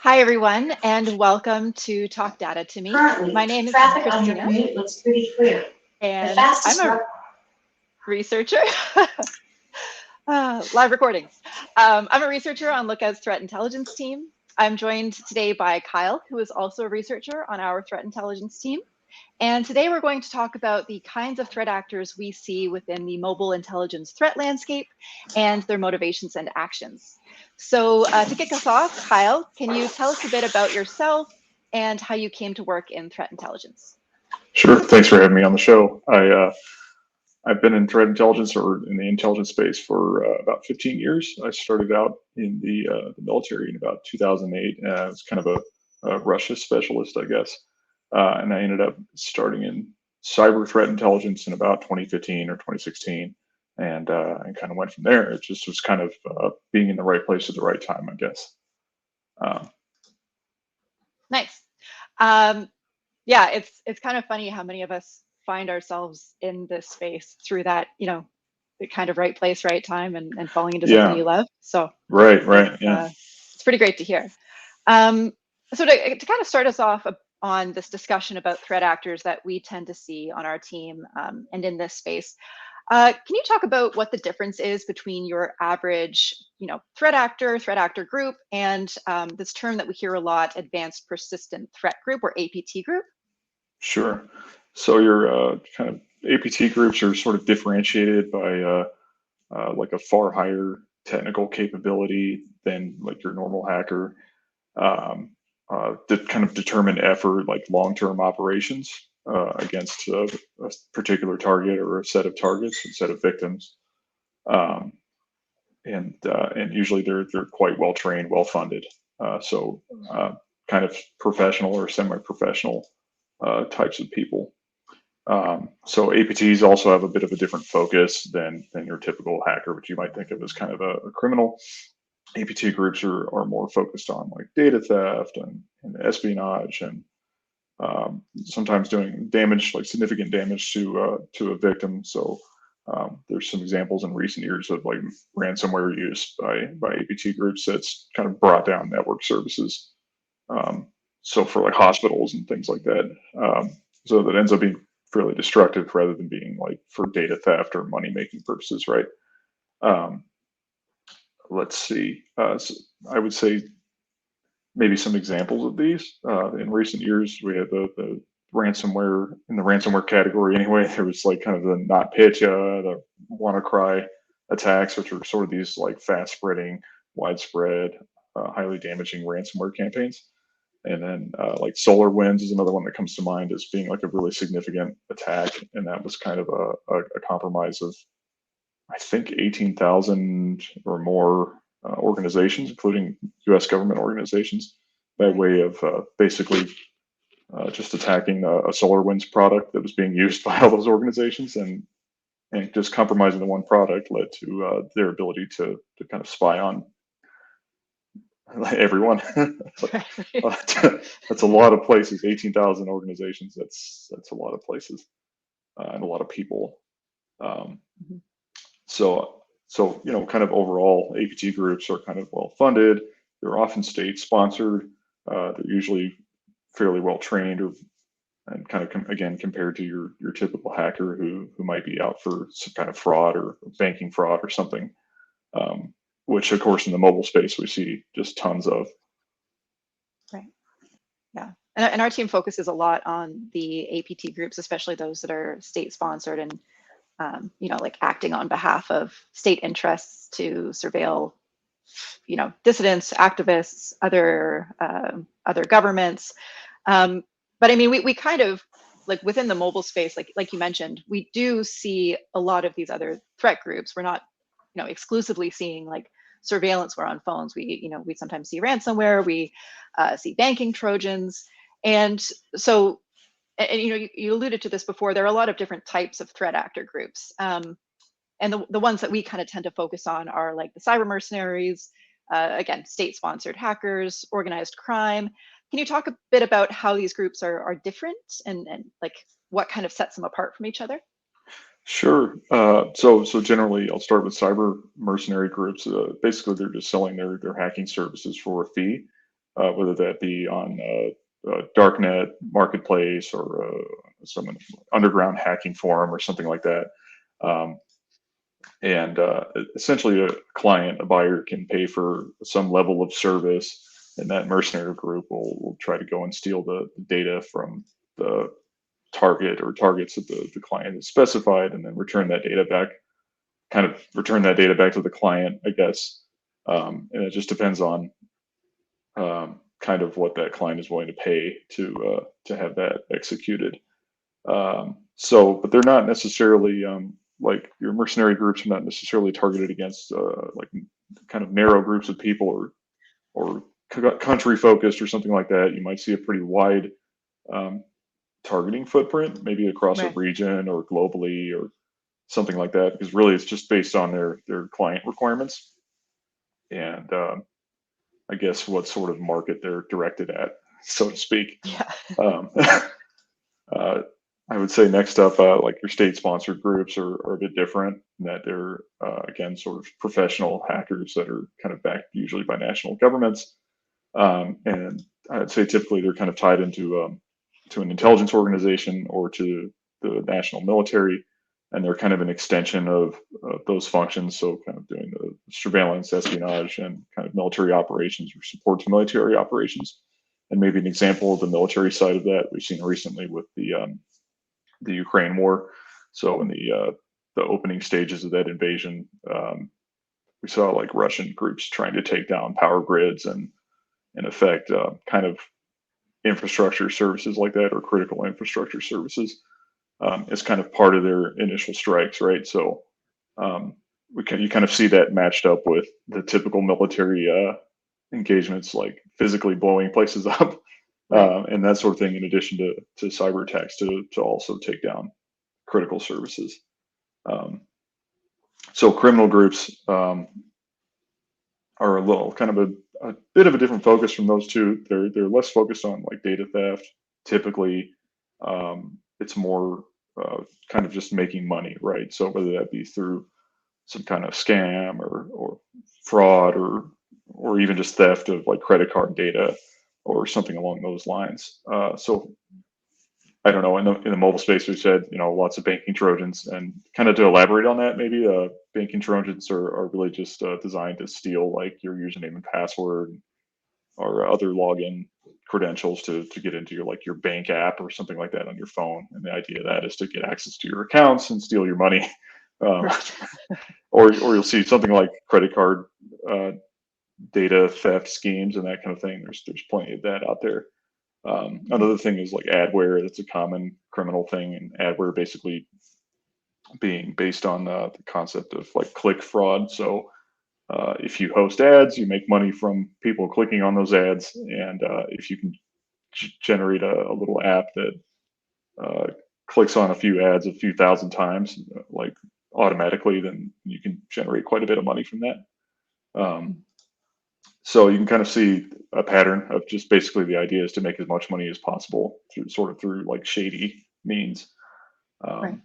Hi, everyone, and welcome to Talk Data to Me. Currently, My name is traffic on your Kristina, commute looks pretty clear. The and I'm fastest a route. researcher. Live recordings. I'm a researcher on Lookout's threat intelligence team. I'm joined today by Kyle, who is also a researcher on our threat intelligence team. And today we're going to talk about the kinds of threat actors we see within the mobile intelligence threat landscape and their motivations and actions. So to kick us off, Kyle, can you tell us a bit about yourself and how you came to work in threat intelligence? Sure. Thanks for having me on the show. I've been in threat intelligence or in the intelligence space for about 15 years. I started out in the military in about 2008 as kind of a Russia specialist, I guess, and I ended up starting in cyber threat intelligence in about 2015 or 2016, and kind of went from there. It just was kind of being in the right place at the right time, I guess. Um, Nice. Um, yeah, it's kind of funny how many of us find ourselves in this space through that, the kind of right place, right time, and falling into something yeah. you love. So Right. it's Right. Yeah. it's pretty great to hear. Um, so to kind of start us off on this discussion about threat actors that we tend to see on our team and in this space, can you talk about what the difference is between your average, threat actor group, and this term that we hear a lot, advanced persistent threat group or APT group? Sure. So your kind of APT groups are sort of differentiated by like a far higher technical capability than like your normal hacker. That kind of determined effort, like long-term operations against a particular target or a set of targets, a set of victims. Um, and usually they're quite well trained, well funded. So kind of professional or semi-professional types of people. So APTs also have a bit of a different focus than your typical hacker, which you might think of as kind of a criminal. APT groups are more focused on like data theft and espionage and sometimes doing damage, like significant damage to a victim. So there's some examples in recent years of like ransomware use by APT groups that's kind of brought down network services. Um, so for like hospitals and things like that. So that ends up being fairly destructive rather than being like for data theft or money making purposes, right? Um, let's see. So I would say maybe some examples of these. In recent years, we had the ransomware in the ransomware category anyway. There was like kind of the NotPetya, the WannaCry attacks, which were sort of these like fast spreading, widespread, highly damaging ransomware campaigns. And then like SolarWinds is another one that comes to mind as being like a really significant attack, and that was kind of a compromise of I think 18,000 or more organizations, including U.S. government organizations, by Right. way of basically just attacking a SolarWinds product that was being used by all those organizations, and just compromising the one product led to their ability to kind of spy on everyone. That's a lot of places. 18,000 organizations. That's a lot of places and a lot of people. Um, Mhm. so kind of overall, APT groups are kind of well funded. They're often state sponsored. They're usually fairly well trained, or and kind of again compared to your typical hacker who might be out for some kind of fraud or banking fraud or something. Which of course in the mobile space we see just tons of. Right. Yeah. And our team focuses a lot on the APT groups, especially those that are state sponsored and, like acting on behalf of state interests to surveil, dissidents, activists, other governments. But I mean, we kind of like within the mobile space, like you mentioned, we do see a lot of these other threat groups. We're not, exclusively seeing like surveillanceware on phones. We sometimes see ransomware. We see banking trojans, and so and you alluded to this before. There are a lot of different types of threat actor groups. And the ones that we kind of tend to focus on are like the cyber mercenaries, again, state-sponsored hackers, organized crime. Can you talk a bit about how these groups are different and like what kind of sets them apart from each other? Sure. So generally, I'll start with cyber mercenary groups. Basically, they're just selling their hacking services for a fee. whether that be on darknet marketplace or some underground hacking forum or something like that. Um, and essentially, a client, a buyer, can pay for some level of service, and that mercenary group will try to go and steal the data from the target or targets that the client has specified, and then return that data back, kind of return that data back to the client, I guess. And it just depends on kind of what that client is willing to pay to have that executed. But they're not necessarily like your mercenary groups are not necessarily targeted against like kind of narrow groups of people or country focused or something like that. You might see a pretty wide um, targeting footprint, maybe across a Right. region or globally or something like that, because really it's just based on their client requirements and I guess what sort of market they're directed at, so to speak. Yeah. Um, uh, I would say next up, like your state-sponsored groups are a bit different in that they're again sort of professional hackers that are kind of backed usually by national governments, and I'd say typically they're kind of tied into to an intelligence organization or to the national military, and they're kind of an extension of those functions. So kind of doing the surveillance, espionage, and kind of military operations or support to military operations. And maybe an example of the military side of that we've seen recently with the Ukraine war. So in the opening stages of that invasion, we saw like Russian groups trying to take down power grids and in effect kind of infrastructure services like that or critical infrastructure services as kind of part of their initial strikes, right? So um, you kind of see that matched up with the typical military engagements, like physically blowing places up Right. and that sort of thing, in addition to cyber attacks to also take down critical services. Um, so criminal groups are a little kind of a bit of a different focus from those two. They're less focused on like data theft. Typically, it's more kind of just making money, right? So whether that be through some kind of scam or fraud or even just theft of like credit card data or something along those lines. So I don't know. In the mobile space, we said lots of banking trojans, and kind of to elaborate on that, maybe banking trojans are really just designed to steal like your username and password or other login credentials to get into your bank app or something like that on your phone. And the idea of that is to get access to your accounts and steal your money. Um, Right. or you'll see something like credit card data theft schemes and that kind of thing. There's plenty of that out there. Another thing is like adware. That's a common criminal thing, and adware basically being based on the concept of like click fraud. So if you host ads, you make money from people clicking on those ads, and if you can generate a little app that uh, clicks on a few ads a few thousand times, like automatically, then you can generate quite a bit of money from that. So you can kind of see a pattern of just basically the idea is to make as much money as possible through like shady means. Right. Um,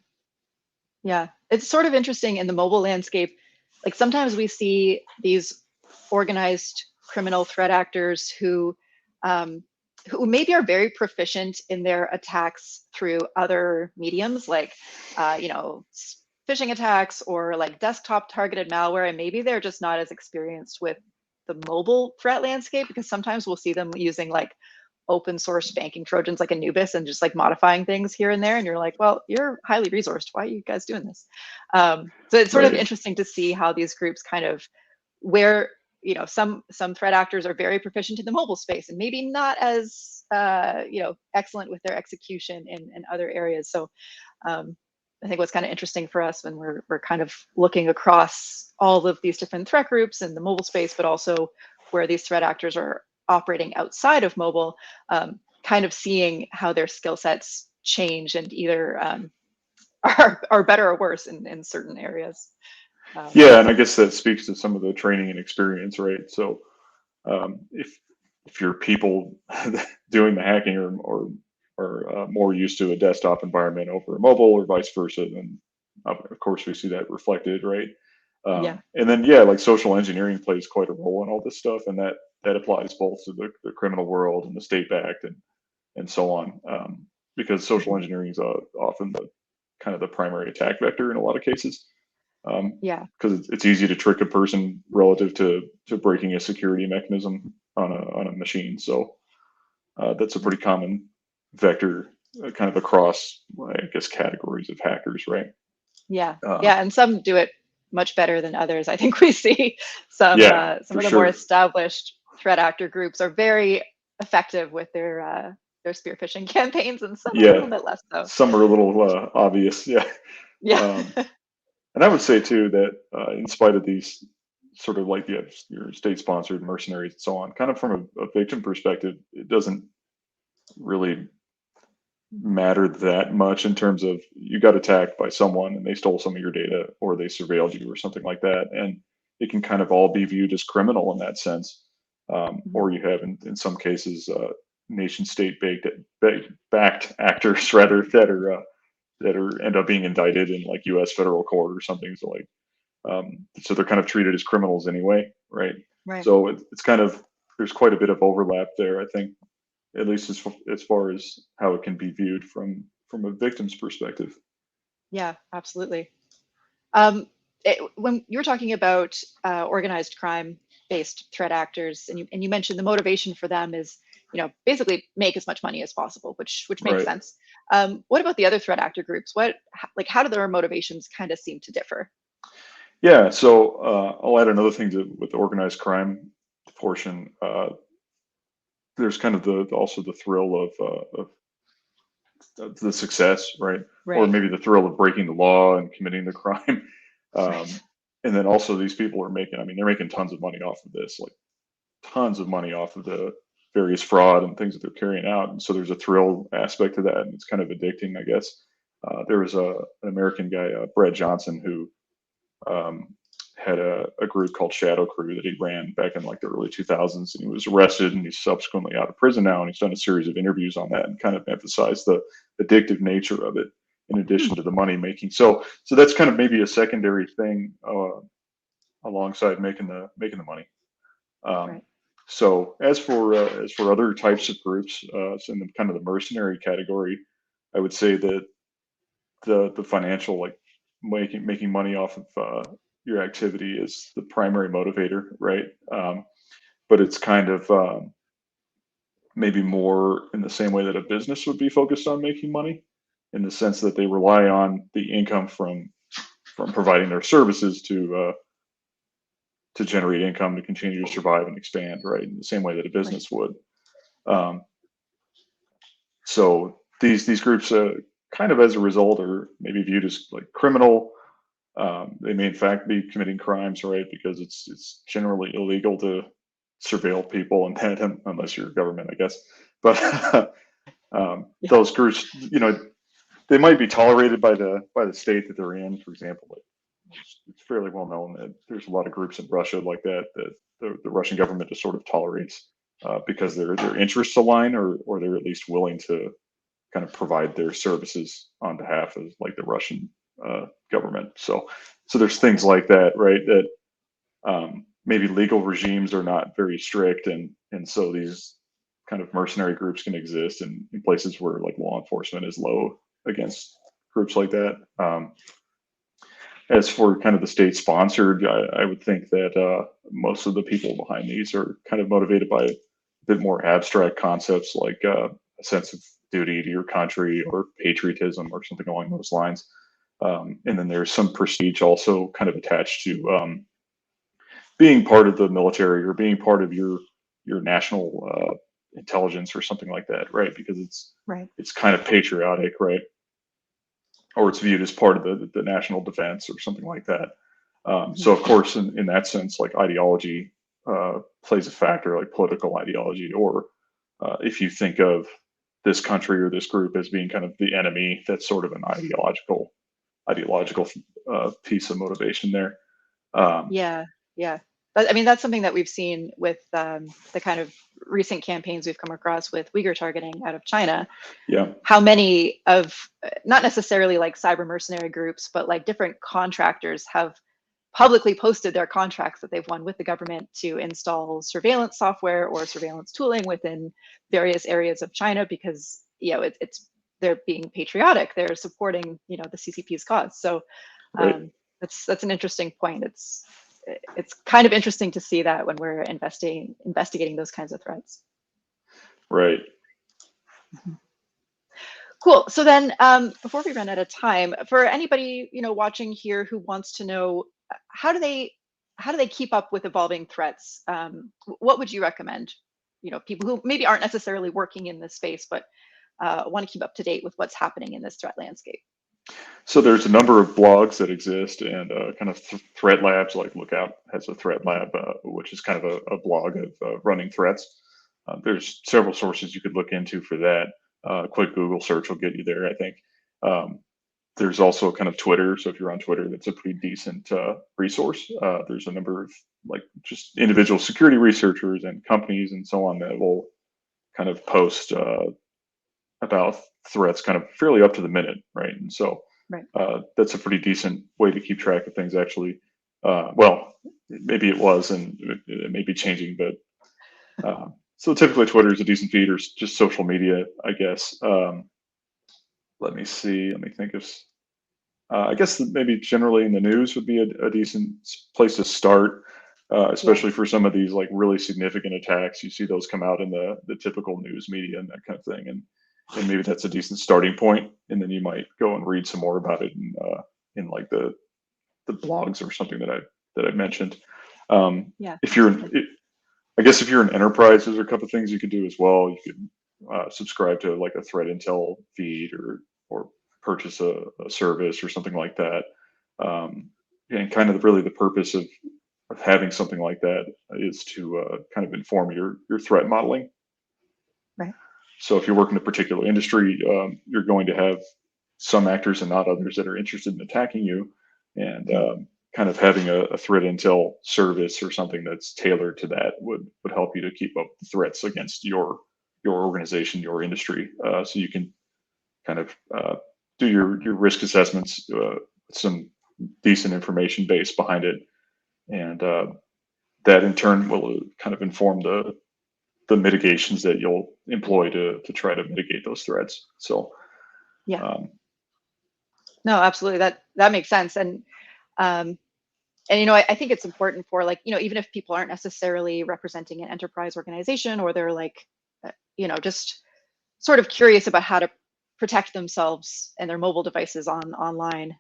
Yeah. It's sort of interesting in the mobile landscape. Like sometimes we see these organized criminal threat actors um, who maybe are very proficient in their attacks through other mediums, like phishing attacks or like desktop targeted malware, and maybe they're just not as experienced with the mobile threat landscape, because sometimes we'll see them using like open source banking trojans like Anubis and just like modifying things here and there, and you're like, well, you're highly resourced, why are you guys doing this? So it's sort of right. interesting to see how these groups kind of where some threat actors are very proficient in the mobile space and maybe not as excellent with their execution in other areas. So I think what's kind of interesting for us when we're kind of looking across all of these different threat groups in the mobile space, but also where these threat actors are operating outside of mobile, kind of seeing how their skill sets change and either are better or worse in certain areas. Yeah, and I guess that speaks to some of the training and experience, right? So if you're people doing the hacking or more used to a desktop environment over a mobile or vice versa, then of course we see that reflected, right? Yeah. And then yeah, like social engineering plays quite a role in all this stuff, and that that applies both to the criminal world and the state-backed and so on, because social engineering is often the kind of the primary attack vector in a lot of cases. Yeah. Because it's easy to trick a person relative to breaking a security mechanism on a machine. So that's a pretty common vector, kind of across, I guess, categories of hackers, right? Yeah. Uh, Yeah. And some do it much better than others. I think we see some for of the sure. more established threat actor groups are very effective with their spear phishing campaigns, and some are a little bit less so. Some are a little obvious, yeah. Yeah. And I would say too that in spite of these sort of like your state-sponsored mercenaries and so on, kind of from a victim perspective, it doesn't really matter that much in terms of you got attacked by someone and they stole some of your data or they surveilled you or something like that, and it can kind of all be viewed as criminal in that sense. Or you have in some cases nation state backed actors rather that are end up being indicted in like U.S. federal court or something. So like, so they're kind of treated as criminals anyway, right? Right. So it's kind of, there's quite a bit of overlap there, I think, at least as far as how it can be viewed from a victim's perspective. Yeah, absolutely. When you were talking about organized crime-based threat actors, and you mentioned the motivation for them is, basically make as much money as possible, which makes Right. sense. What about the other threat actor groups? How do their motivations kind of seem to differ? Yeah. So I'll add another thing with the organized crime portion. There's kind of also the thrill of the success, right? Or Right. maybe the thrill of breaking the law and committing the crime. Right. And then also these people are making, I mean, they're making tons of money off of this, like tons of money off of the various fraud and things that they're carrying out. And so there's a thrill aspect to that, and it's kind of addicting, I guess. There was an American guy, Brad Johnson, who had a group called Shadow Crew that he ran back in like the early 2000s, and he was arrested and he's subsequently out of prison now, and he's done a series of interviews on that and kind of emphasized the addictive nature of it in addition to the money making. So that's kind of maybe a secondary thing alongside making the money. Right. So as for other types of groups, so in the kind of the mercenary category, I would say that the financial, like making money off of your activity is the primary motivator, right? But it's kind of maybe more in the same way that a business would be focused on making money, in the sense that they rely on the income from providing their services to generate income to continue to survive and expand, right? In the same way that a business would. Um, so these groups, kind of as a result, are maybe viewed as like criminal. They may in fact be committing crimes, right? Because it's generally illegal to surveil people and that, unless you're a government, I guess. But Yeah. those groups, they might be tolerated by the state that they're in. For example, like, it's fairly well known that there's a lot of groups in Russia like that the Russian government just sort of tolerates because their interests align, or they're at least willing to kind of provide their services on behalf of like the Russian government. So there's things like that, right? That maybe legal regimes are not very strict, and so these kind of mercenary groups can exist in places where like law enforcement is low against groups like that. As for kind of the state sponsored, I would think that most of the people behind these are kind of motivated by a bit more abstract concepts like a sense of duty to your country or patriotism or something along those lines. And then there's some prestige also kind of attached to being part of the military or being part of your national intelligence or something like that, right? Because Right. it's kind of patriotic, right? Or it's viewed as part of the national defense or something like that. So of course, in that sense, like ideology plays a factor, like political ideology, or if you think of this country or this group as being kind of the enemy, that's sort of an ideological piece of motivation there. Yeah. Yeah. I mean, that's something that we've seen with the kind of recent campaigns we've come across with Uyghur targeting out of China. Yeah. How many of, not necessarily like cyber mercenary groups, but like different contractors have publicly posted their contracts that they've won with the government to install surveillance software or surveillance tooling within various areas of China, because they're being patriotic, they're supporting the CCP's cause. So that's an interesting point. It's kind of interesting to see that when we're investigating those kinds of threats. Right. Cool. So then, before we run out of time, for anybody watching here who wants to know how do they keep up with evolving threats, what would you recommend? People who maybe aren't necessarily working in this space, but want to keep up to date with what's happening in this threat landscape. So there's a number of blogs that exist, and kind of threat labs, like Lookout has a threat lab, which is kind of a blog of running threats. There's several sources you could look into for that. Quick Google search will get you there, I think. There's also kind of Twitter. So if you're on Twitter, that's a pretty decent resource. There's a number of just individual security researchers and companies and so on that will kind of post about threats kind of fairly up to the minute, right? And so that's a pretty decent way to keep track of things, actually. Well, maybe it was, and it may be changing, but so typically Twitter is a decent feed, or just social media, I guess. Let me see. Let me think of. I guess maybe generally in the news would be a decent place to start, especially for some of these really significant attacks. You see those come out in the typical news media and that kind of thing, and maybe that's a decent starting point. And then you might go and read some more about it in like the blogs or something that I mentioned. If you're I guess if you're an enterprise, there's a couple of things you could do as well. You could subscribe to like a threat intel feed, or purchase a service or something like that. And kind of really the purpose of having something like that is to kind of inform your threat modeling. Right. So if you work in a particular industry, you're going to have some actors and not others that are interested in attacking you, and kind of having a threat intel service or something that's tailored to that would help you to keep up the threats against your organization, your industry. So you can kind of do your risk assessments with some decent information base behind it, and that in turn will kind of inform the mitigations that you'll employ to try to mitigate those threats. So no, absolutely, that makes sense. And I think it's important for even if people aren't necessarily representing an enterprise organization, or they're just sort of curious about how to protect themselves and their mobile devices online,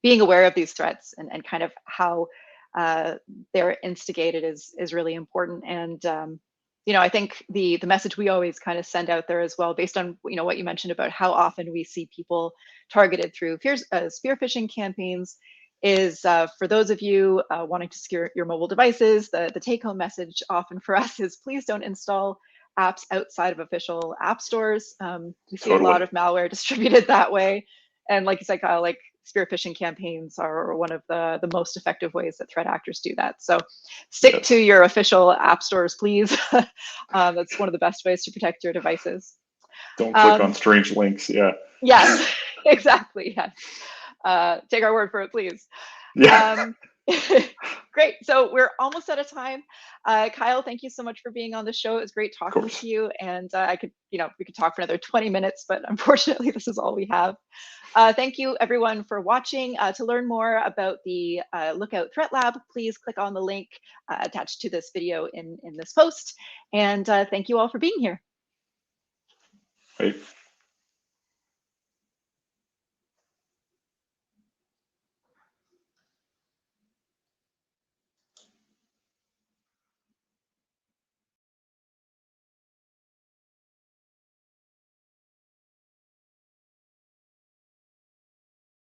being aware of these threats and kind of how they're instigated is really important. And I think the message we always kind of send out there as well, based on what you mentioned about how often we see people targeted through spear phishing campaigns, is for those of you wanting to secure your mobile devices, the take-home message often for us is please don't install apps outside of official app stores. We see a lot of malware distributed that way, and like you said, Kyle, spear phishing campaigns are one of the most effective ways that threat actors do that. So stick to your official app stores, please. That's one of the best ways to protect your devices. Don't click on strange links. Yes, exactly. Yes. Take our word for it, please. Great. So we're almost out of time. Kyle, thank you so much for being on the show. It was great talking to you. And we could talk for another 20 minutes, but unfortunately, this is all we have. Thank you, everyone, for watching. To learn more about the Lookout Threat Lab, please click on the link attached to this video in this post. And thank you all for being here. Right.